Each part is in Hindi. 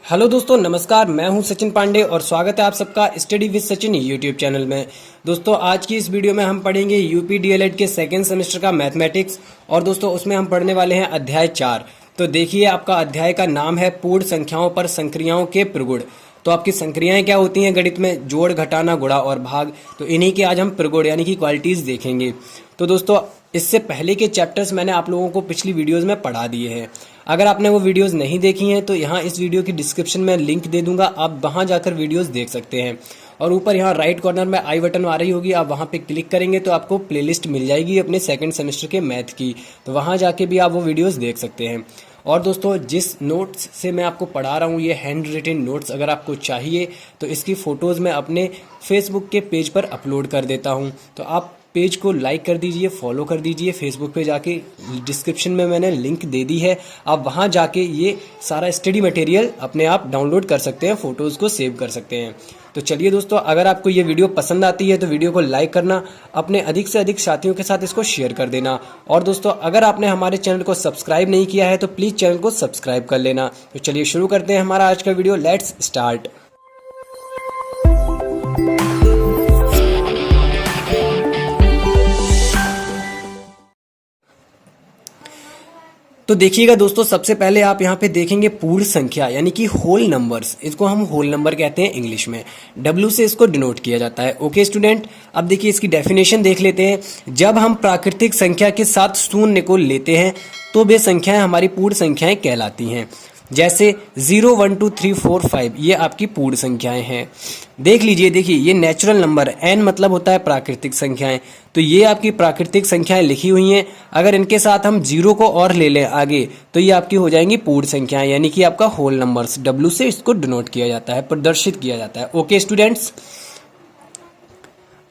हेलो दोस्तों, नमस्कार। मैं हूं सचिन पांडे और स्वागत है आप सबका study with Sachin YouTube channel में। दोस्तों, आज की इस वीडियो में हम पढ़ेंगे यूपी डीएलएड के सेकेंड सेमेस्टर का मैथमेटिक्स और दोस्तों उसमें हम पढ़ने वाले हैं अध्याय 4। तो देखिए, आपका अध्याय का नाम है पूर्ण संख्याओं पर संक्रियाओं के प्रगुण। तो आपकी संक्रियाएं क्या होती हैं गणित में? जोड़, घटाना, गुणा और भाग। तो इन्हीं के आज हम प्रगुण यानी कि क्वालिटीज देखेंगे। तो दोस्तों, इससे पहले के चैप्टर्स मैंने आप लोगों को पिछली वीडियोस में पढ़ा दिए हैं। अगर आपने वो वीडियोस नहीं देखी हैं तो यहाँ इस वीडियो की डिस्क्रिप्शन में लिंक दे दूंगा, आप वहाँ जाकर वीडियोस देख सकते हैं। और ऊपर यहाँ राइट कॉर्नर में आई बटन आ रही होगी, आप वहाँ पे क्लिक करेंगे तो आपको प्लेलिस्ट मिल जाएगी अपने सेकंड सेमेस्टर के मैथ की। तो वहाँ जाके भी आप वो वीडियोस देख सकते हैं। और दोस्तों, जिस नोट्स से मैं आपको पढ़ा रहा हूँ, ये हैंड रिटन नोट्स अगर आपको चाहिए तो इसकी फ़ोटोज़ मैं अपने फेसबुक के पेज पर अपलोड कर देता हूँ। तो आप पेज को लाइक कर दीजिए, फॉलो कर दीजिए। फेसबुक पे जाके डिस्क्रिप्शन में मैंने लिंक दे दी है, आप वहाँ जाके ये सारा स्टडी मटेरियल अपने आप डाउनलोड कर सकते हैं, फ़ोटोज़ को सेव कर सकते हैं। तो चलिए दोस्तों, अगर आपको ये वीडियो पसंद आती है तो वीडियो को लाइक करना, अपने अधिक से अधिक साथियों के साथ इसको शेयर कर देना। और दोस्तों, अगर आपने हमारे चैनल को सब्सक्राइब नहीं किया है तो प्लीज़ चैनल को सब्सक्राइब कर लेना। तो चलिए शुरू करते हैं हमारा आज का वीडियो। Let's start. तो देखिएगा दोस्तों, सबसे पहले आप यहाँ पे देखेंगे पूर्ण संख्या यानी कि होल नंबर्स। इसको हम होल नंबर कहते हैं इंग्लिश में, डब्ल्यू से इसको डिनोट किया जाता है। ओके स्टूडेंट, अब देखिए इसकी डेफिनेशन देख लेते हैं। जब हम प्राकृतिक संख्या के साथ शून्य को लेते हैं तो वे संख्याएं हमारी पूर्ण संख्याएं कहलाती हैं। जैसे 0, 1, 2, 3, 4, 5 ये आपकी पूर्ण संख्याएं हैं। देख लीजिए, देखिए ये नेचुरल नंबर, n मतलब होता है प्राकृतिक संख्याएं। तो ये आपकी प्राकृतिक संख्याएं लिखी हुई हैं। अगर इनके साथ हम 0 को और ले लें आगे तो ये आपकी हो जाएंगी पूर्ण संख्याएं यानी कि आपका होल नंबर्स। W से इसको डिनोट किया जाता है, प्रदर्शित किया जाता है। ओके स्टूडेंट्स,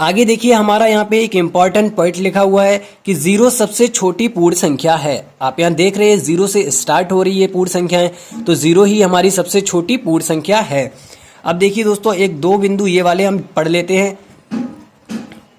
आगे देखिए हमारा यहाँ पे एक इम्पॉर्टेंट पॉइंट लिखा हुआ है कि 0 सबसे छोटी पूर्ण संख्या है। आप यहाँ देख रहे हैं 0 से स्टार्ट हो रही है पूर्ण संख्याएं, तो 0 ही हमारी सबसे छोटी पूर्ण संख्या है। अब देखिए दोस्तों, एक दो बिंदु ये वाले हम पढ़ लेते हैं।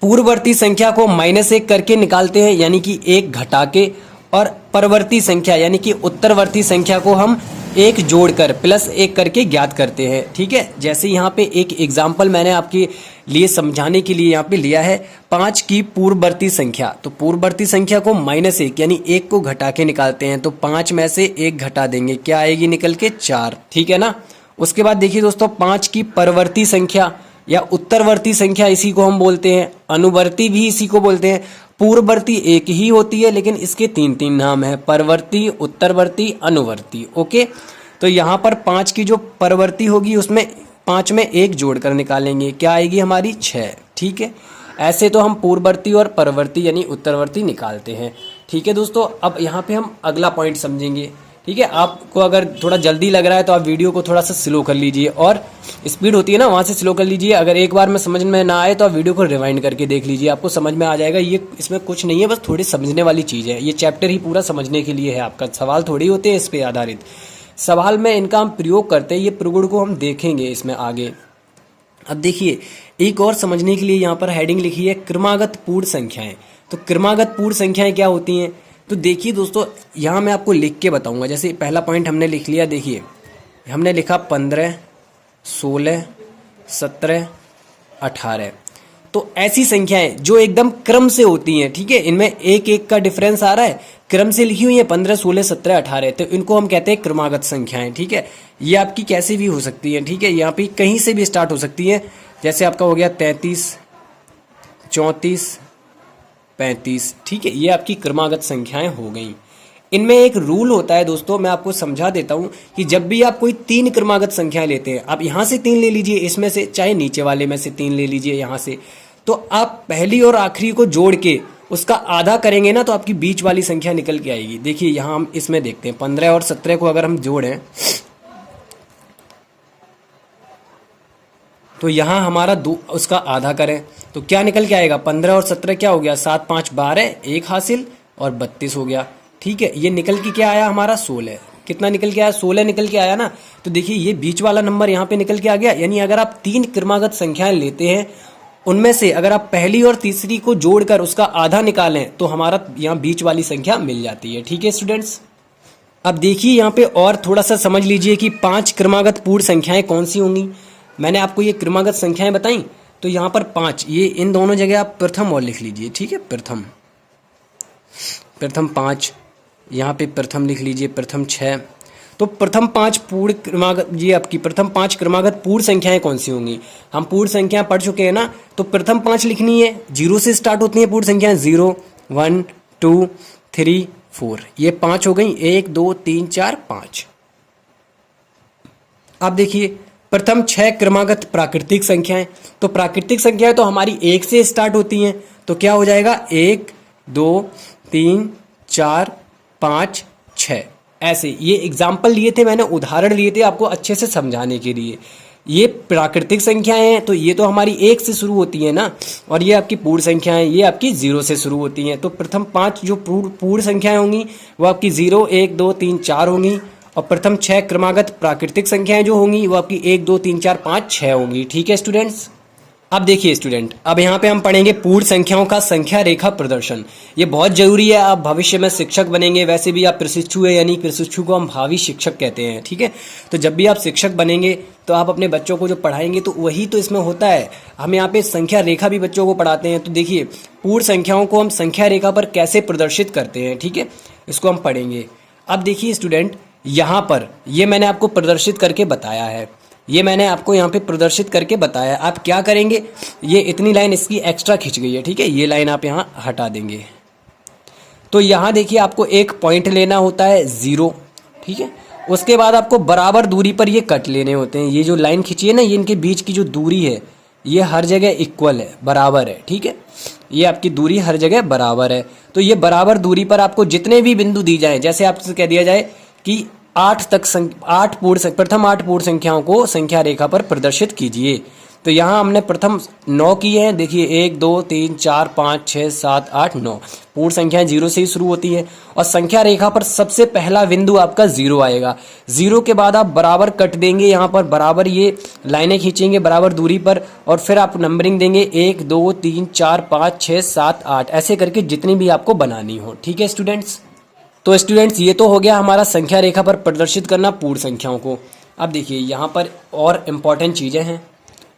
पूर्ववर्ती संख्या को -1 करके निकालते हैं यानी कि 1 घटा के, और परवर्ती संख्या यानी कि उत्तरवर्ती संख्या को हम 1 जोड़कर +1 करके ज्ञात करते हैं। ठीक है, जैसे यहाँ पे एक एग्जाम्पल मैंने आपके लिए समझाने के लिए यहाँ पे लिया है 5 की पूर्ववर्ती संख्या। तो पूर्ववर्ती संख्या को -1 यानी 1 को घटा के निकालते हैं, तो 5 में से 1 घटा देंगे, क्या आएगी निकल के? 4। ठीक है ना। उसके बाद देखिए दोस्तों, 5 की परवर्ती संख्या या उत्तरवर्ती संख्या इसी को हम बोलते हैं, अनुवर्ती भी इसी को बोलते हैं। पूर्ववर्ती एक ही होती है लेकिन इसके 3 नाम है, परवर्ती, उत्तरवर्ती, अनुवर्ती। ओके, तो यहाँ पर 5 की जो परवर्ती होगी उसमें 5 में 1 जोड़कर निकालेंगे, क्या आएगी हमारी? 6। ठीक है, ऐसे तो हम पूर्ववर्ती और परवर्ती यानी उत्तरवर्ती निकालते हैं। ठीक है दोस्तों, अब यहाँ पे हम अगला पॉइंट समझेंगे। ठीक है, आपको अगर थोड़ा जल्दी लग रहा है तो आप वीडियो को थोड़ा सा स्लो कर लीजिए, और स्पीड होती है ना वहाँ से स्लो कर लीजिए। अगर एक बार में समझ में ना आए तो आप वीडियो को रिवाइंड करके देख लीजिए, आपको समझ में आ जाएगा। ये इसमें कुछ नहीं है, बस थोड़ी समझने वाली चीज़ है। ये चैप्टर ही पूरा समझने के लिए है, आपका सवाल थोड़ी होते हैं इस पर आधारित। सवाल में इनका हम प्रयोग करते हैं, ये प्रगुण को हम देखेंगे इसमें आगे। अब देखिए, एक और समझने के लिए यहाँ पर हेडिंग लिखी है क्रमागत पूर्ण संख्याएं। तो क्रमागत पूर्ण संख्याएं क्या होती हैं? तो देखिए दोस्तों, यहाँ मैं आपको लिख के बताऊंगा। जैसे पहला पॉइंट हमने लिख लिया, देखिए हमने लिखा 15, 16, 17, 18। तो ऐसी संख्याएं जो एकदम क्रम से होती हैं, ठीक है, इनमें 1-1 का डिफरेंस आ रहा है, क्रम से लिखी हुई है 15, 16, 17, 18, तो इनको हम कहते हैं क्रमागत संख्याएं। ठीक है, ये आपकी कैसे भी हो सकती है। ठीक है, यहाँ पे कहीं से भी स्टार्ट हो सकती है। जैसे आपका हो गया 33, 34, 35। ठीक है, ये आपकी क्रमागत संख्याएं हो गई। इनमें एक रूल होता है दोस्तों, मैं आपको समझा देता हूं कि जब भी आप कोई 3 क्रमागत संख्याएं लेते हैं, आप यहां से 3 ले लीजिए, इसमें से चाहे नीचे वाले में से 3 ले लीजिए यहां से, तो आप पहली और आखिरी को जोड़ के उसका आधा करेंगे ना तो आपकी बीच वाली संख्या निकल के आएगी। देखिए यहां हम इसमें देखते हैं 15 और 17 को अगर हम जोड़ें तो यहाँ हमारा उसका आधा करें तो क्या निकल के आएगा? 15 और 17 क्या हो गया? 7, 5, 12, 1 हासिल और 32 हो गया। ठीक है, ये निकल के क्या आया हमारा? 16। कितना निकल के आया? 16 निकल के आया ना। तो देखिए ये बीच वाला नंबर यहाँ पे निकल के आ गया। यानी अगर आप 3 क्रमागत संख्याएं लेते हैं, उनमें से अगर आप पहली और तीसरी को जोड़कर उसका आधा निकालें तो हमारा यहाँ बीच वाली संख्या मिल जाती है। ठीक है स्टूडेंट्स, अब देखिए यहाँ पे और थोड़ा सा समझ लीजिए कि 5 क्रमागत पूर्ण संख्याएं कौन सी होंगी। मैंने आपको ये क्रमागत संख्याएं बताई, तो यहाँ पर 5, ये इन दोनों जगह आप प्रथम और लिख लीजिए, ठीक है। प्रथम 5, यहाँ पे प्रथम लिख लीजिए, प्रथम 6। तो प्रथम 5 पूर्ण क्रमागत, ये आपकी प्रथम 5 क्रमागत पूर्ण संख्याएं कौन सी होंगी। हम पूर्ण संख्या पढ़ चुके हैं ना, तो प्रथम 5 लिखनी है, 0 से स्टार्ट होती हैं पूर्ण संख्याएं, 0, 1, 2, 3, 4, ये 5 हो गई, 1, 2, 3, 4, 5। अब देखिए प्रथम 6 क्रमागत प्राकृतिक संख्याएं, तो प्राकृतिक संख्याएं तो हमारी 1 से स्टार्ट होती हैं, तो क्या हो जाएगा 1, 2, 3, 4, 5, 6, ऐसे। ये एग्जाम्पल लिए थे मैंने, उदाहरण लिए थे आपको अच्छे से समझाने के लिए। ये प्राकृतिक संख्याएं हैं, तो ये तो हमारी 1 से शुरू होती है ना, और ये आपकी पूर्ण संख्याएं, ये आपकी 0 से शुरू होती हैं। तो प्रथम 5 जो पूर्ण संख्याएं होंगी वो आपकी 0, 1, 2, 3, 4 होंगी, और प्रथम 6 क्रमागत प्राकृतिक संख्याएं जो होंगी वो आपकी 1, 2, 3, 4, 5, 6 होंगी, ठीक है स्टूडेंट्स। अब देखिए स्टूडेंट, अब यहाँ पे हम पढ़ेंगे पूर्ण संख्याओं का संख्या रेखा प्रदर्शन। ये बहुत जरूरी है, आप भविष्य में शिक्षक बनेंगे, वैसे भी आप प्रशिक्षु है, यानी प्रशिक्षु को हम भावी शिक्षक कहते हैं, ठीक है। तो जब भी आप शिक्षक बनेंगे तो आप अपने बच्चों को जो पढ़ाएंगे तो वही तो इसमें होता है। हम यहाँ पे संख्या रेखा भी बच्चों को पढ़ाते हैं। तो देखिए पूर्ण संख्याओं को हम संख्या रेखा पर कैसे प्रदर्शित करते हैं, ठीक है, इसको हम पढ़ेंगे। अब देखिए स्टूडेंट, यहाँ पर ये मैंने आपको प्रदर्शित करके बताया है, ये मैंने आपको यहाँ पे प्रदर्शित करके बताया। आप क्या करेंगे, ये इतनी लाइन इसकी एक्स्ट्रा खिंच गई है, ठीक है, ये लाइन आप यहाँ हटा देंगे। तो यहाँ देखिए आपको एक पॉइंट लेना होता है 0, ठीक है। उसके बाद आपको बराबर दूरी पर ये कट लेने होते हैं। ये जो लाइन खिंची है ना, ये इनके बीच की जो दूरी है ये हर जगह इक्वल है, बराबर है, ठीक है। ये आपकी दूरी हर जगह बराबर है। तो ये बराबर दूरी पर आपको जितने भी बिंदु दी जाए, जैसे आपसे कह दिया जाए कि 8 तक प्रथम 8 पूर्ण संख्याओं को संख्या रेखा पर प्रदर्शित कीजिए। तो यहाँ हमने प्रथम 9 किए हैं। देखिए 1, 2, 3, 4, 5, 6, 7, 8, 9 पूर्ण संख्याएं 0 से ही शुरू होती हैं, और संख्या रेखा पर सबसे पहला बिंदु आपका 0 आएगा। 0 के बाद आप बराबर कट देंगे, यहाँ पर बराबर ये लाइनें खींचेंगे बराबर दूरी पर, और फिर आप नंबरिंग देंगे 1, 2, 3, 4, 5, 6, 7, 8, ऐसे करके जितनी भी आपको बनानी हो, ठीक है स्टूडेंट्स। तो स्टूडेंट्स ये तो हो गया हमारा संख्या रेखा पर प्रदर्शित करना पूर्ण संख्याओं को। अब देखिए यहाँ पर और इम्पॉर्टेंट चीज़ें हैं,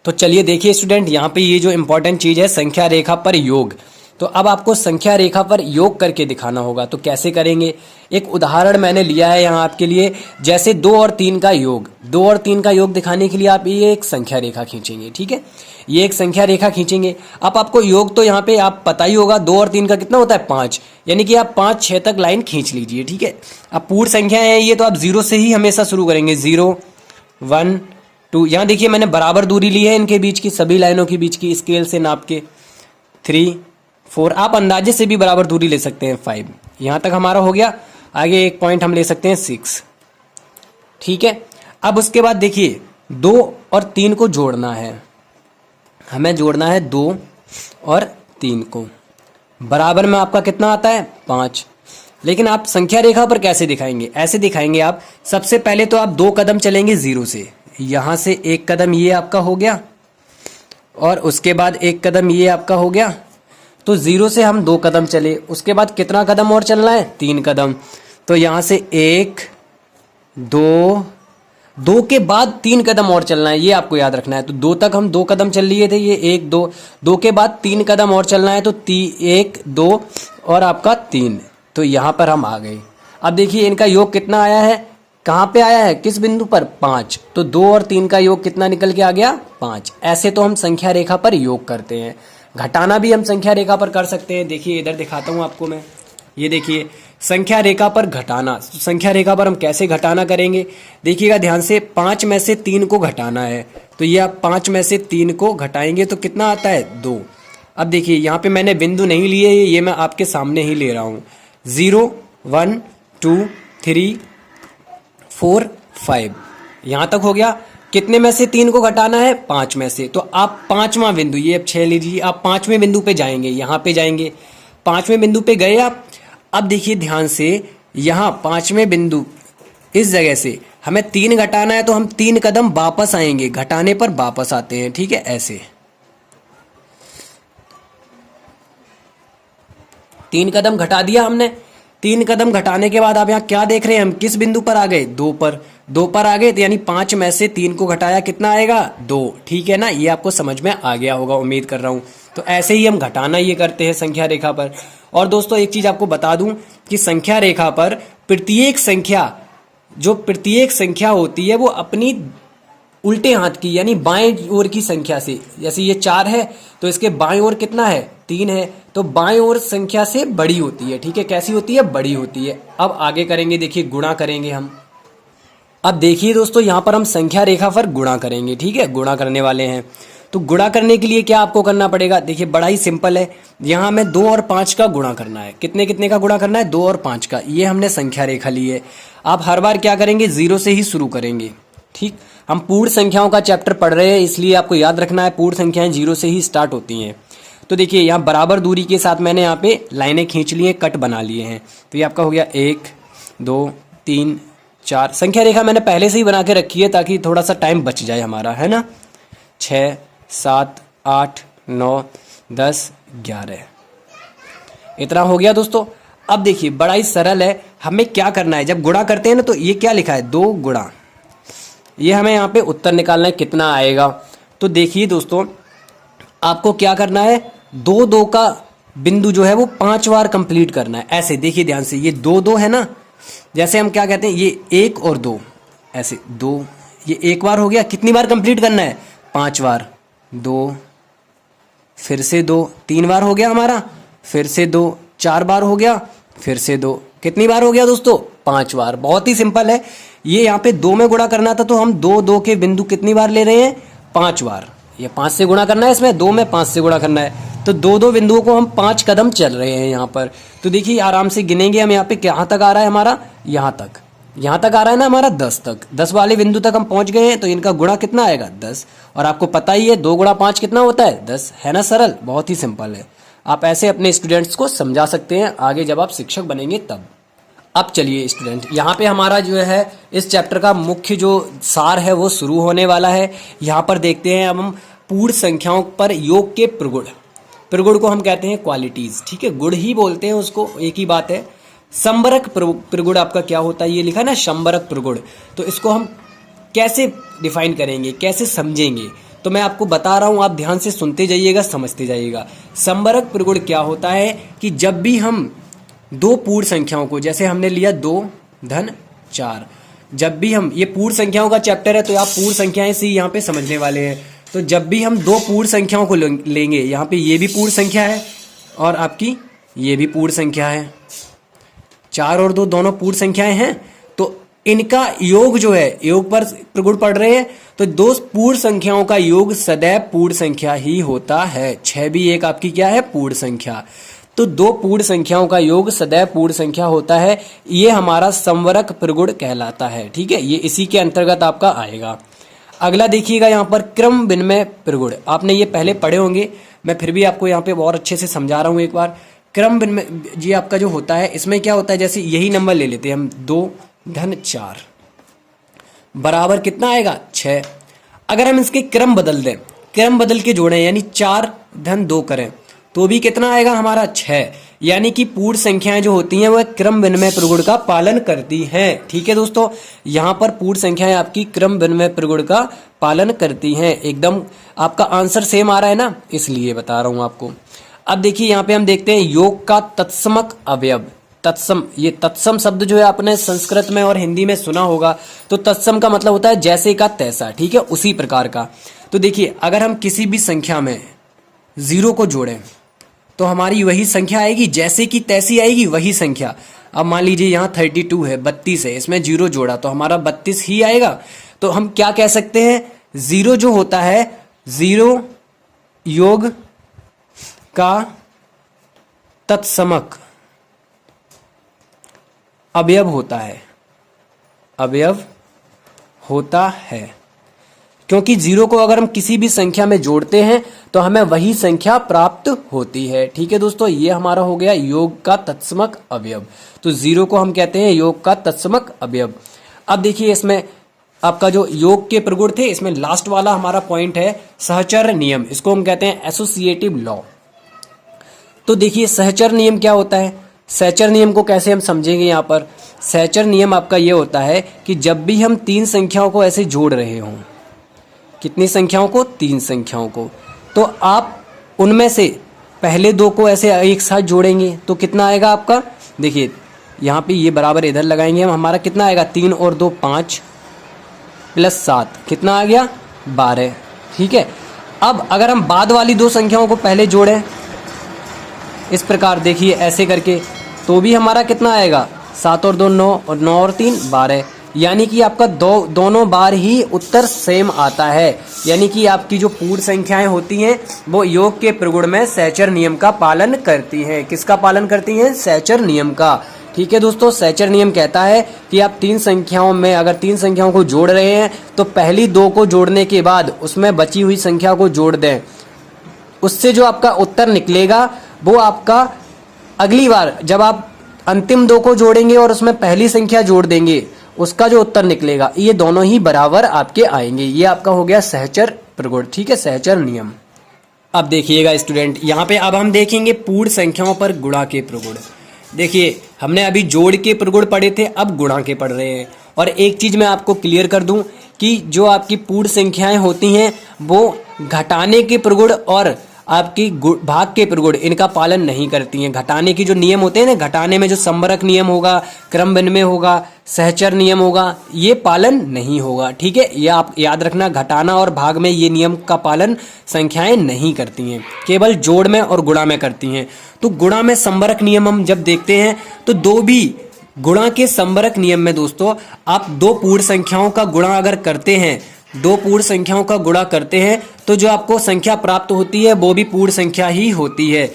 तो चलिए देखिए स्टूडेंट, यहाँ पे ये जो इम्पोर्टेंट चीज़ है संख्या रेखा पर योग। तो अब आपको संख्या रेखा पर योग करके दिखाना होगा। तो कैसे करेंगे, एक उदाहरण मैंने लिया है यहाँ आपके लिए, जैसे 2 और 3 का योग। 2 और 3 का योग दिखाने के लिए आप ये एक संख्या रेखा खींचेंगे, ठीक है, ये एक संख्या रेखा खींचेंगे। अब आपको योग तो यहाँ पे आप पता ही होगा, 2 और 3 का कितना होता है 5, यानी कि आप 5, 6 तक लाइन खींच लीजिए, ठीक है। अब पूर्ण संख्या है ये, तो आप 0 से ही हमेशा शुरू करेंगे, 0, 1, 2, यहाँ देखिए मैंने बराबर दूरी ली है इनके बीच की, सभी लाइनों के बीच की स्केल से नाप के, 3, 4, आप अंदाजे से भी बराबर दूरी ले सकते हैं, 5, यहाँ तक हमारा हो गया। आगे एक पॉइंट हम ले सकते हैं 6, ठीक है। अब उसके बाद देखिए 2 और 3 को जोड़ना है, हमें जोड़ना है 2 और 3 को, बराबर में आपका कितना आता है 5। लेकिन आप संख्या रेखा पर कैसे दिखाएंगे, ऐसे दिखाएंगे आप, सबसे पहले तो आप 2 कदम चलेंगे 0 से, यहाँ से 1 कदम ये आपका हो गया, और उसके बाद 1 कदम ये आपका हो गया। तो 0 से हम 2 कदम चले, उसके बाद कितना कदम और चलना है 3 कदम। तो यहाँ से 1, 2, 2 के बाद 3 कदम और चलना है, ये आपको याद रखना है। तो 2 तक हम 2 कदम चल लिए थे, ये 1, 2, 2 के बाद 3 कदम और चलना है, तो 1, 2 और आपका 3। तो यहाँ पर हम आ गए। अब देखिए इनका योग कितना आया है, कहाँ पे आया है, किस बिंदु पर, 5। तो 2 और 3 का योग कितना निकल के आ गया 5। ऐसे तो हम संख्या रेखा पर योग करते हैं। घटाना भी हम संख्या रेखा पर कर सकते हैं। देखिए इधर दिखाता हूँ आपको मैं, ये देखिए संख्या रेखा पर घटाना। संख्या रेखा पर हम कैसे घटाना करेंगे, देखिएगा ध्यान से, 5 में से 3 को घटाना है। तो ये आप 5 में से 3 को घटाएंगे तो कितना आता है 2। अब देखिए यहाँ पे मैंने बिंदु नहीं लिए, ये मैं आपके सामने ही ले रहा हूँ। 0, 1, 2, 3, 4, 5, यहाँ तक हो गया। कितने में से 3 को घटाना है 5 में से। तो आप 5वां बिंदु, ये अब 6 लीजिए, आप 5वें बिंदु पे जाएंगे, यहाँ पे जाएंगे, 5वें बिंदु पे गए आप। अब देखिए ध्यान से, यहाँ 5वें बिंदु इस जगह से हमें 3 घटाना है, तो हम 3 कदम वापस आएंगे, घटाने पर वापस आते हैं, ठीक है, ऐसे 3 कदम घटा दिया हमने। 3 कदम घटाने के बाद आप यहाँ क्या देख रहे हैं, हम किस बिंदु पर आ गए, 2 पर। 2 पर आ गए तो यानी 5 में से 3 को घटाया कितना आएगा, 2। ठीक है ना, ये आपको समझ में आ गया होगा, उम्मीद कर रहा हूं। तो ऐसे ही हम घटाना ये करते हैं संख्या रेखा पर। और दोस्तों एक चीज आपको बता दूं कि संख्या रेखा पर प्रत्येक संख्या होती है वो अपनी उल्टे हाथ की यानी बाएं ओर की संख्या से, जैसे ये 4 है तो इसके बाएं ओर कितना है, 3 है, तो बाएं ओर संख्या से बड़ी होती है। ठीक है, कैसी होती है, बड़ी होती है। अब आगे करेंगे, देखिए गुणा करेंगे हम। अब देखिए दोस्तों यहाँ पर हम संख्या रेखा पर गुणा करेंगे। ठीक है, गुणा करने वाले हैं। तो गुणा करने के लिए क्या आपको करना पड़ेगा, देखिए बड़ा ही सिंपल है। यहाँ हमें 2 और 5 का गुणा करना है। कितने कितने का गुणा करना है, 2 और 5 का। ये हमने संख्या रेखा ली है। आप हर बार क्या करेंगे, 0 से ही शुरू करेंगे। ठीक, हम पूर्ण संख्याओं का चैप्टर पढ़ रहे हैं, इसलिए आपको याद रखना है पूर्ण संख्याएं 0 से ही स्टार्ट होती हैं। तो देखिए यहाँ बराबर दूरी के साथ मैंने यहाँ पे लाइनें खींच ली हैं, कट बना लिए हैं। तो ये आपका हो गया 1 2 3 4। संख्या रेखा मैंने पहले से ही बना के रखी है ताकि थोड़ा सा टाइम बच जाए हमारा, है ना। 6 7 8 9 10 11, इतना हो गया दोस्तों। अब देखिए बड़ा ही सरल है, हमें क्या करना है, जब गुणा करते हैं ना तो ये क्या लिखा है, 2 गुणा, ये हमें यहाँ पे उत्तर निकालना है कितना आएगा। तो देखिए दोस्तों आपको क्या करना है, 2 2 का बिंदु जो है वो 5 बार कंप्लीट करना है। ऐसे देखिए ध्यान से, ये 2 2 है ना, जैसे हम क्या कहते हैं, ये 1 और 2, ऐसे 2, ये एक बार हो गया, कितनी बार कंप्लीट करना है, 5 बार। 2 फिर से 2, 3 बार हो गया हमारा, फिर से 2, 4 बार हो गया, फिर से 2, कितनी बार हो गया दोस्तों, 5 बार। बहुत ही सिंपल है। ये यहाँ पे 2 में गुणा करना था तो हम 2 2 के बिंदु कितनी बार ले रहे हैं, 5 बार। ये 5 से गुणा करना है, इसमें 2 में 5 से गुणा करना है। तो 2 2 बिंदुओं को हम 5 कदम चल रहे हैं यहाँ पर। तो देखिए आराम से गिनेंगे हम, यहाँ पे कहाँ तक आ रहा है हमारा, यहाँ तक आ रहा है ना हमारा, 10 तक। 10 वाले बिंदु तक हम पहुंच गए हैं। तो इनका गुणा कितना आएगा, 10। और आपको पता ही है 2 गुणा 5 कितना होता है, 10, है ना। सरल, बहुत ही सिंपल है। आप ऐसे अपने स्टूडेंट्स को समझा सकते हैं आगे जब आप शिक्षक बनेंगे तब। अब चलिए स्टूडेंट, यहाँ पे हमारा जो है इस चैप्टर का मुख्य जो सार है वो शुरू होने वाला है। यहाँ पर देखते हैं अब हम पूर्ण संख्याओं पर योग के प्रगुण। प्रगुण को हम कहते हैं क्वालिटीज। ठीक है, गुण ही बोलते हैं उसको, एक ही बात है। संबरक प्रगुण आपका क्या होता है, ये लिखा है ना संबरक प्रगुण। तो इसको हम कैसे डिफाइन करेंगे, कैसे समझेंगे, तो मैं आपको बता रहा हूं, आप ध्यान से सुनते जाइएगा, समझते जाइएगा। संबरक प्रगुण क्या होता है कि जब भी हम 2 पूर्ण संख्याओं को, जैसे हमने लिया 2 धन 4, जब भी हम, ये पूर्ण संख्याओं का चैप्टर है तो आप पूर्ण संख्याएं से यहाँ पे समझने वाले हैं। तो जब भी हम 2 पूर्ण संख्याओं को लेंगे, यहाँ पे ये भी पूर्ण संख्या है और आपकी ये भी पूर्ण संख्या है, 4 और 2 दोनों पूर्ण संख्याएं हैं। तो इनका योग जो है, योग पर प्रगुण पढ़ रहे हैं, तो 2 पूर्ण संख्याओं का योग सदैव पूर्ण संख्या ही होता है। 6 भी एक आपकी क्या है, पूर्ण संख्या। तो 2 पूर्ण संख्याओं का योग सदैव पूर्ण संख्या होता है। ये हमारा संवरक प्रगुण कहलाता है। ठीक है, ये इसी के अंतर्गत आपका आएगा। अगला देखिएगा यहाँ पर क्रम विनिमय प्रगुण। आपने ये पहले पढ़े होंगे, मैं फिर भी आपको यहाँ पे और अच्छे से समझा रहा हूँ एक बार। क्रम विनिमय जी आपका जो होता है, इसमें क्या होता है, जैसे यही नंबर ले लेते हैं हम, 2 धन 4 बराबर कितना आएगा, 6। अगर हम इसके क्रम बदल दें, क्रम बदल के जोड़ें, यानी 4 धन 2 करें, तो भी कितना आएगा हमारा, 6। यानी कि पूर्ण संख्याएं जो होती हैं वह क्रम विनिमय प्रगुण का पालन करती हैं। ठीक है दोस्तों, यहाँ पर पूर्ण संख्याएं आपकी क्रम विनिमय प्रगुण का पालन करती हैं। एकदम आपका आंसर सेम आ रहा है ना, इसलिए बता रहा हूं आपको। अब देखिए यहाँ पे हम देखते हैं योग का तत्समक अवयव। तत्सम, ये तत्सम शब्द जो है आपने संस्कृत में और हिंदी में सुना होगा। तो तत्सम का मतलब होता है जैसे का तैसा। ठीक है, उसी प्रकार का। तो देखिए अगर हम किसी भी संख्या में 0 को जोड़ें तो हमारी वही संख्या आएगी, जैसे की तैसी आएगी वही संख्या। अब मान लीजिए यहाँ 32 है, 32 है, इसमें 0 जोड़ा तो हमारा 32 ही आएगा। तो हम क्या कह सकते हैं, 0 जो होता है, 0 योग का तत्समक अवयव होता है, अवयव होता है। क्योंकि 0 को अगर हम किसी भी संख्या में जोड़ते हैं तो हमें वही संख्या प्राप्त होती है। ठीक है दोस्तों, ये हमारा हो गया योग का तत्समक अवयव। तो 0 को हम कहते हैं योग का तत्समक अवयव। अब देखिए इसमें आपका जो योग के प्रगुण थे, इसमें लास्ट वाला हमारा पॉइंट है सहचर नियम। इसको हम कहते हैं एसोसिएटिव लॉ। तो देखिए सहचर नियम क्या होता है, सैचर नियम को कैसे हम समझेंगे यहाँ पर? सैचर नियम आपका ये होता है कि जब भी हम तीन संख्याओं को ऐसे जोड़ रहे हों, कितनी संख्याओं को? तीन संख्याओं को, तो आप उनमें से पहले दो को ऐसे एक साथ जोड़ेंगे तो कितना आएगा आपका? देखिए यहाँ पे ये बराबर इधर लगाएंगे हम, हमारा कितना आएगा? 3 और 2 5 प्लस 7 कितना आ गया? 12। ठीक है, अब अगर हम बाद वाली दो संख्याओं को पहले जोड़ें इस प्रकार, देखिए ऐसे करके, तो भी हमारा कितना आएगा? 7 और 2 9 और 9 और 3 12। यानी कि आपका दोनों बार ही उत्तर सेम आता है। यानी कि आपकी जो पूर्ण संख्याएं होती हैं वो योग के प्रगुण में सैचर नियम का पालन करती हैं। किसका पालन करती हैं? सैचर नियम का। ठीक है दोस्तों, सैचर नियम कहता है कि आप तीन संख्याओं में अगर तीन संख्याओं को जोड़ रहे हैं तो पहली दो को जोड़ने के बाद उसमें बची हुई संख्या को जोड़ दें। उससे जो आपका उत्तर निकलेगा वो आपका अगली बार जब आप अंतिम दो को जोड़ेंगे और उसमें पहली संख्या जोड़ देंगे, उसका जो उत्तर निकलेगा ये दोनों ही बराबर आपके आएंगे। ये आपका हो गया सहचर प्रगुण। ठीक है, सहचर नियम। अब देखिएगा स्टूडेंट, यहाँ पे अब हम देखेंगे पूर्ण संख्याओं पर गुणा के प्रगुण। देखिए हमने अभी जोड़ के प्रगुण पढ़े थे, अब गुणा के पढ़ रहे हैं। और एक चीज मैं आपको क्लियर कर दूं कि जो आपकी पूर्ण संख्याएं होती हैं वो घटाने के प्रगुण और आपकी भाग के प्रगुण इनका पालन नहीं करती हैं। घटाने की जो नियम होते हैं ना, घटाने में जो संबरक नियम होगा, क्रम विनिमय होगा, सहचर नियम होगा, ये पालन नहीं होगा। ठीक है, ये आप याद रखना, घटाना और भाग में ये नियम का पालन संख्याएं नहीं करती हैं, केवल जोड़ में और गुणा में करती हैं। तो गुणा में संबरक नियम हम जब देखते हैं तो दो भी गुणा के संबरक नियम में दोस्तों आप दो पूर्ण संख्याओं का गुणा अगर करते हैं, दो पूर्ण संख्याओं का गुणा करते हैं तो जो आपको संख्या प्राप्त होती है वो भी पूर्ण संख्या ही होती है।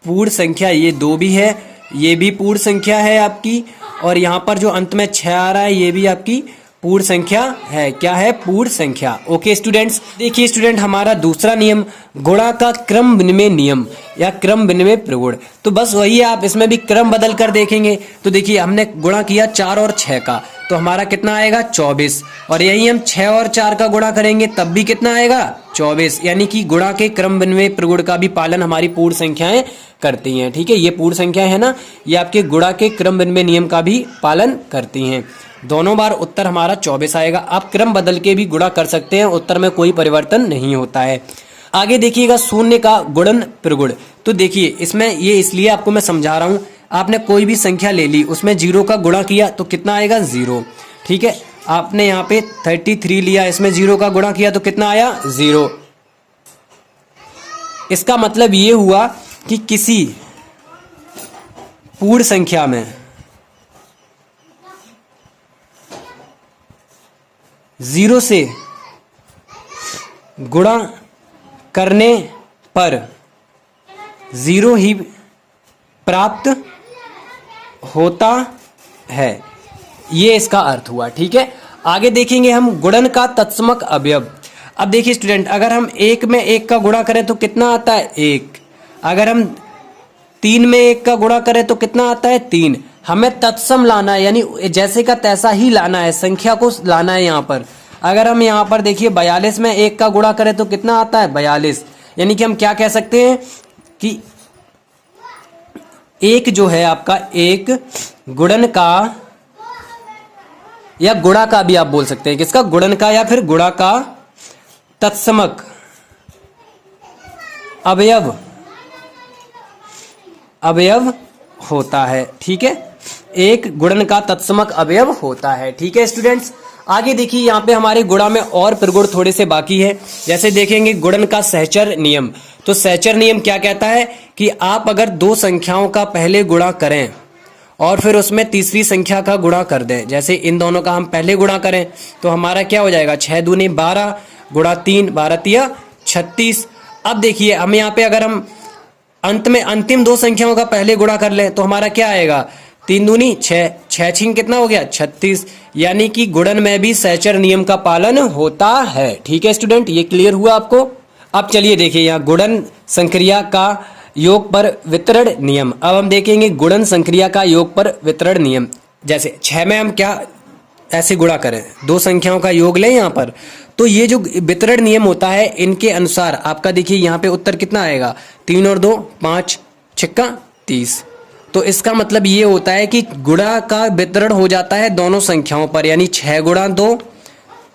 पूर्ण संख्या ये दो भी है, ये भी पूर्ण संख्या है आपकी, और यहाँ पर जो अंत में 6 आ रहा है ये भी आपकी पूर्ण संख्या है। क्या है? पूर्ण संख्या। ओके स्टूडेंट्स, देखिए स्टूडेंट, हमारा दूसरा नियम गुणा का क्रम विनिमय नियम या क्रम विनिमय प्रगुण। तो बस वही है, आप इसमें भी क्रम बदल कर देखेंगे। तो देखिए हमने गुणा किया 4 और 6 का, तो हमारा कितना आएगा? 24। और यही हम 6 और 4 का गुणा करेंगे तब भी कितना आएगा? 24। यानी कि गुणा के क्रम विनिमय प्रगुण का भी पालन हमारी पूर्ण संख्याएं करती हैं। ठीक है, ये पूर्ण संख्याएं है ना, ये आपके गुणा के क्रम विनिमय नियम का भी पालन करती हैं। दोनों बार उत्तर हमारा 24 आएगा। आप क्रम बदल के भी गुणा कर सकते हैं, उत्तर में कोई परिवर्तन नहीं होता है। आगे देखिएगा शून्य का गुणन प्रगुण। तो देखिए इसमें ये इसलिए आपको मैं समझा रहा हूं, आपने कोई भी संख्या ले ली, उसमें 0 का गुणा किया तो कितना आएगा? 0। ठीक है, आपने यहाँ पे 33 लिया, इसमें 0 का गुणा किया तो कितना आया? 0। इसका मतलब ये हुआ कि किसी पूर्ण संख्या में 0 से गुणा करने पर 0 ही प्राप्त होता है, ये इसका अर्थ हुआ। ठीक है, आगे देखेंगे हम गुणन का तत्समक अवयव। अब देखिए स्टूडेंट, अगर हम 1 में 1 का गुणा करें तो कितना आता है? 1। अगर हम 3 में 1 का गुणा करें तो कितना आता है? 3। हमें तत्सम लाना है, यानी जैसे का तैसा ही लाना है, संख्या को लाना है यहाँ पर। अगर हम यहाँ पर देखिए 42 में 1 का गुणा करें तो कितना आता है? 42। यानी कि हम क्या कह सकते हैं कि एक जो है आपका एक गुणन का या गुणा का भी आप बोल सकते हैं, किसका? गुणन का या फिर गुणा का तत्समक अवयव होता है। ठीक है, एक गुणन का तत्समक अवयव होता है। ठीक है स्टूडेंट्स, आगे देखिए यहाँ पे हमारे गुणा में और प्रगुण थोड़े से बाकी है। जैसे देखेंगे गुणन का सहचर नियम। तो सहचर नियम क्या कहता है कि आप अगर दो संख्याओं का पहले गुणा करें और फिर उसमें तीसरी संख्या का गुणा कर दें, जैसे इन दोनों का हम पहले गुणा करें तो हमारा क्या हो जाएगा? 6 दूनी 12 गुणा 3 12 तिया 36। अब देखिए हम यहाँ पे अगर हम अंत में अंतिम दो संख्याओं का पहले गुणा कर लें तो हमारा क्या आएगा? 3 दूनी 6 6 छीन कितना हो गया? 36। यानी कि गुणन में भी सहचर नियम का पालन होता है। ठीक है स्टूडेंट, ये क्लियर हुआ आपको? अब चलिए देखिए यहाँ गुणन संक्रिया का योग पर वितरण नियम। अब हम देखेंगे गुणन संक्रिया का योग पर वितरण नियम। जैसे 6 में हम क्या ऐसे गुणा करें, दो संख्याओं का योग लें यहाँ पर, तो ये जो वितरण नियम होता है इनके अनुसार आपका देखिए यहाँ पे उत्तर कितना आएगा? 3 और 2 5 6 30। तो इसका मतलब ये होता है कि गुणा का वितरण हो जाता है दोनों संख्याओं पर, यानी 6 गुणा 2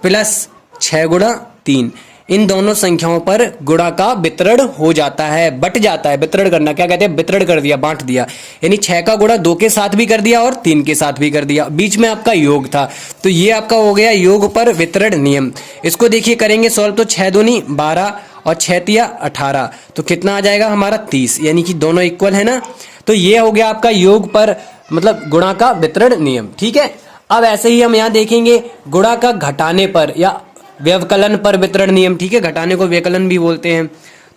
प्लस 6 गुणा 3, इन दोनों संख्याओं पर गुणा का वितरण हो जाता है, बट जाता है। वितरण करना क्या कहते हैं, वितरण कर दिया, बांट दिया, यानी 6 का गुणा 2 के साथ भी कर दिया और 3 के साथ भी कर दिया, बीच में आपका योग था। तो ये आपका हो गया योग पर वितरण नियम। इसको देखिए करेंगे सॉल्व, तो 6 दूनी 12 और 6 तिया 18, तो कितना आ जाएगा हमारा 30, यानी कि दोनों इक्वल है ना। तो ये हो गया आपका योग पर मतलब गुणा का वितरण नियम। ठीक है, अब ऐसे ही हम यहाँ देखेंगे गुणा का घटाने पर या व्यवकलन पर वितरण नियम। ठीक है, घटाने को व्यवकलन भी बोलते हैं।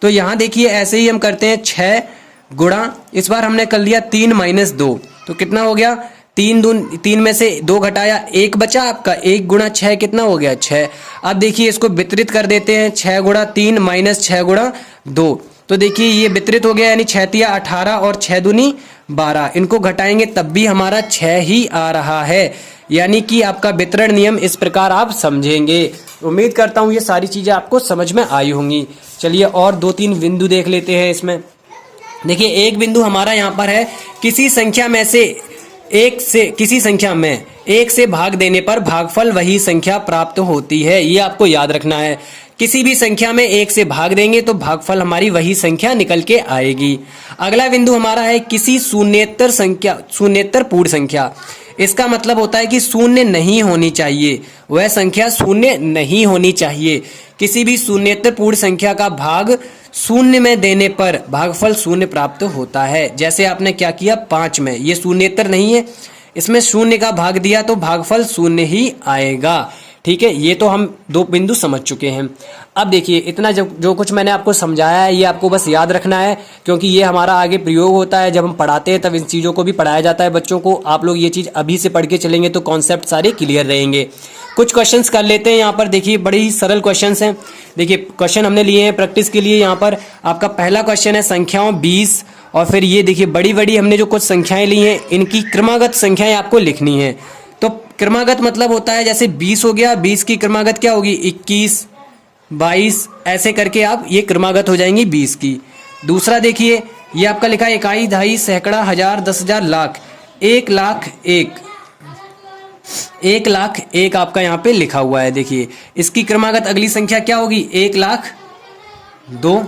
तो यहाँ देखिए ऐसे ही हम करते हैं 6 गुणा, इस बार हमने कर लिया 3 माइनस 2, तो कितना हो गया 3 में से 2 घटाया 1 बचा आपका, 1 गुणा 6 कितना हो गया 6। अब देखिए इसको वितरित कर देते हैं, 6 गुणा 3 माइनस 6 गुणा 2, तो देखिए ये वितरित हो गया, यानी 6 तिया 18 और 6 दूनी 12, इनको घटाएंगे तब भी हमारा 6 ही आ रहा है, यानी कि आपका वितरण नियम इस प्रकार आप समझेंगे। उम्मीद करता हूं ये सारी चीजें आपको समझ में आई होंगी। चलिए और 2-3 बिंदु देख लेते हैं इसमें। देखिए एक बिंदु हमारा यहाँ पर है, किसी संख्या में एक से भाग देने पर भागफल वही संख्या प्राप्त होती है। ये आपको याद रखना है, किसी भी संख्या में 1 से भाग देंगे तो भागफल हमारी वही संख्या निकल के आएगी। अगला बिंदु हमारा है किसी शून्येतर पूर्ण संख्या। इसका मतलब होता है कि शून्य नहीं होनी चाहिए, वह संख्या शून्य नहीं होनी चाहिए। किसी भी शून्येतर पूर्ण संख्या का भाग शून्य में देने पर भागफल शून्य प्राप्त होता है। जैसे आपने क्या किया 5 में, ये शून्येतर नहीं है, इसमें शून्य का भाग दिया तो भागफल शून्य ही आएगा। ठीक है, ये तो हम 2 बिंदु समझ चुके हैं। अब देखिए इतना जो कुछ मैंने आपको समझाया है ये आपको बस याद रखना है, क्योंकि ये हमारा आगे प्रयोग होता है, जब हम पढ़ाते हैं तब इन चीज़ों को भी पढ़ाया जाता है बच्चों को। आप लोग ये चीज़ अभी से पढ़ के चलेंगे तो कॉन्सेप्ट सारे क्लियर रहेंगे। कुछ क्वेश्चंस कर लेते हैं यहाँ पर। देखिए बड़े ही सरल क्वेश्चंस हैं। देखिए क्वेश्चन हमने लिए हैं प्रैक्टिस के लिए। यहाँ पर आपका पहला क्वेश्चन है संख्याओं 20, और फिर ये देखिए बड़ी बड़ी हमने जो कुछ संख्याएं ली हैं इनकी क्रमागत संख्याएं आपको लिखनी है। तो क्रमागत मतलब होता है जैसे 20 हो गया, 20 की क्रमागत क्या होगी 21, 22, ऐसे करके आप ये क्रमागत हो जाएंगी 20 की। दूसरा देखिए ये आपका लिखा है इकाई, दहाई, सैकड़ा, हजार, 10,000, लाख। 1 लाख 1 लाख 1 आपका यहाँ पे लिखा हुआ है। देखिए इसकी क्रमागत अगली संख्या क्या होगी 1 लाख 2,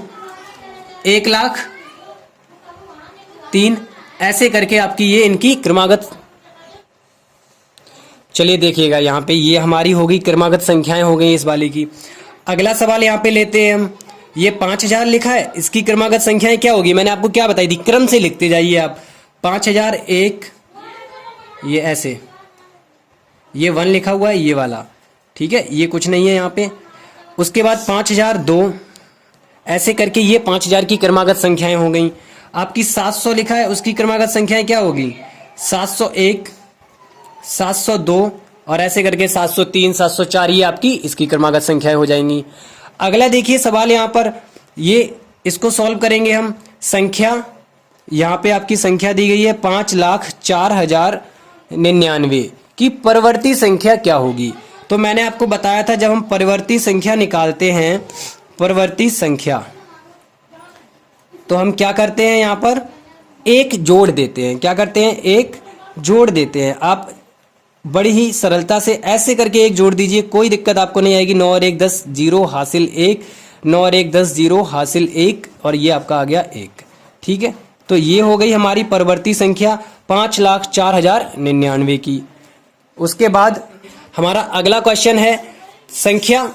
1 लाख 3, ऐसे करके आपकी ये इनकी क्रमागत। चलिए देखिएगा यहाँ पे ये हमारी होगी क्रमागत संख्याएं हो गई इस वाले की। अगला सवाल यहाँ पे लेते हैं हम। ये 5000 लिखा है, इसकी क्रमागत संख्याएं क्या होगी, मैंने आपको क्या बताई थी, क्रम से लिखते जाइए आप। 5001, ये ऐसे, ये 1 लिखा हुआ है ये वाला, ठीक है, ये कुछ नहीं है यहाँ पे। उसके बाद 5002, ऐसे करके ये 5000 की क्रमागत संख्याएं हो गई। आपकी 700 लिखा है, उसकी क्रमागत संख्याएं क्या होगी 701, 702 और ऐसे करके 703, 704, ये आपकी इसकी क्रमागत संख्याएं हो जाएंगी। अगला देखिए सवाल यहाँ पर, ये इसको सॉल्व करेंगे हम। संख्या यहाँ पे आपकी संख्या दी गई है 5,04,099 की परिवर्ती संख्या क्या होगी। तो मैंने आपको बताया था जब हम परिवर्ती संख्या निकालते हैं, परिवर्ती संख्या, तो हम क्या करते हैं यहाँ पर एक जोड़ देते हैं। क्या करते हैं, एक जोड़ देते हैं। आप बड़ी ही सरलता से ऐसे करके एक जोड़ दीजिए, कोई दिक्कत आपको नहीं आएगी। 9 और 1 10, 0 हासिल 1, 9 और 1 10, 0 हासिल 1, और ये आपका आ गया 1। ठीक है, तो ये हो गई हमारी परिवर्ती संख्या 5,04,099 की। उसके बाद हमारा अगला क्वेश्चन है संख्या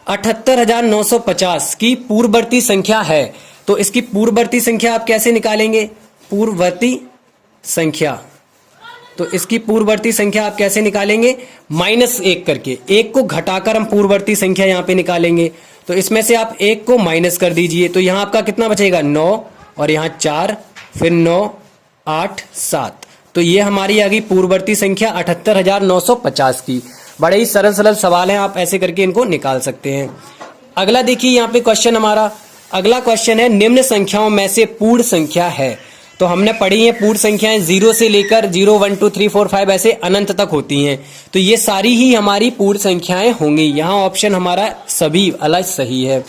78,950 की पूर्ववर्ती संख्या है। तो इसकी पूर्ववर्ती संख्या आप कैसे निकालेंगे, पूर्ववर्ती संख्या, तो इसकी पूर्ववर्ती संख्या आप कैसे निकालेंगे, -1 करके, 1 को घटाकर हम पूर्ववर्ती संख्या यहाँ पे निकालेंगे। तो इसमें से आप 1 को माइनस कर दीजिए, तो यहाँ आपका कितना बचेगा 9, और यहाँ 4, फिर 9, 8, 7। तो ये हमारी आ गई पूर्ववर्ती संख्या 78,950 की। बड़े ही सरल सरल सवाल हैं, आप ऐसे करके इनको निकाल सकते हैं। अगला देखिए यहाँ पे क्वेश्चन हमारा, अगला क्वेश्चन है निम्न संख्याओं में से पूर्ण संख्या है। तो हमने पढ़ी है पूर्ण संख्याएं 0 से लेकर 0 1 2 3 4 5 ऐसे अनंत तक होती हैं। तो ये सारी ही हमारी पूर्ण संख्याएं होंगी। यहाँ ऑप्शन हमारा सभी अलग सही है।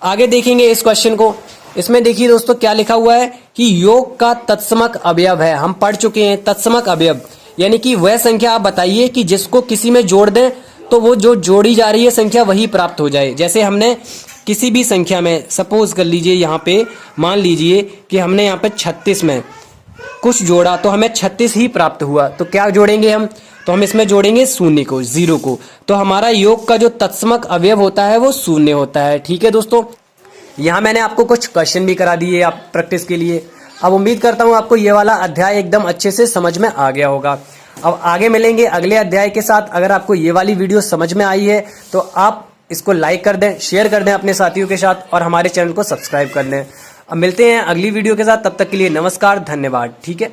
आगे देखेंगे इस क्वेश्चन को। इसमें देखिए दोस्तों क्या लिखा हुआ है कि योग का तत्समक अवयव है। हम पढ़ चुके हैं तत्समक अवयव यानी कि वह संख्या आप बताइए कि जिसको किसी में जोड़ दें तो वो जो जोड़ी जा रही है संख्या वही प्राप्त हो जाए। जैसे हमने किसी भी संख्या में सपोज कर लीजिए, यहाँ पे मान लीजिए कि हमने यहाँ पे 36 में कुछ जोड़ा तो हमें 36 ही प्राप्त हुआ, तो क्या जोड़ेंगे हम? तो हम इसमें जोड़ेंगे शून्य को, जीरो को। तो हमारा योग का जो तत्समक अवयव होता है वो शून्य होता है। ठीक है दोस्तों, यहाँ मैंने आपको कुछ क्वेश्चन भी करा दिए आप प्रैक्टिस के लिए। अब उम्मीद करता हूँ आपको ये वाला अध्याय एकदम अच्छे से समझ में आ गया होगा। अब आगे मिलेंगे अगले अध्याय के साथ। अगर आपको ये वाली वीडियो समझ में आई है तो आप इसको लाइक कर दें, शेयर कर दें अपने साथियों के साथ और हमारे चैनल को सब्सक्राइब कर लें। अब मिलते हैं अगली वीडियो के साथ, तब तक के लिए नमस्कार, धन्यवाद। ठीक है।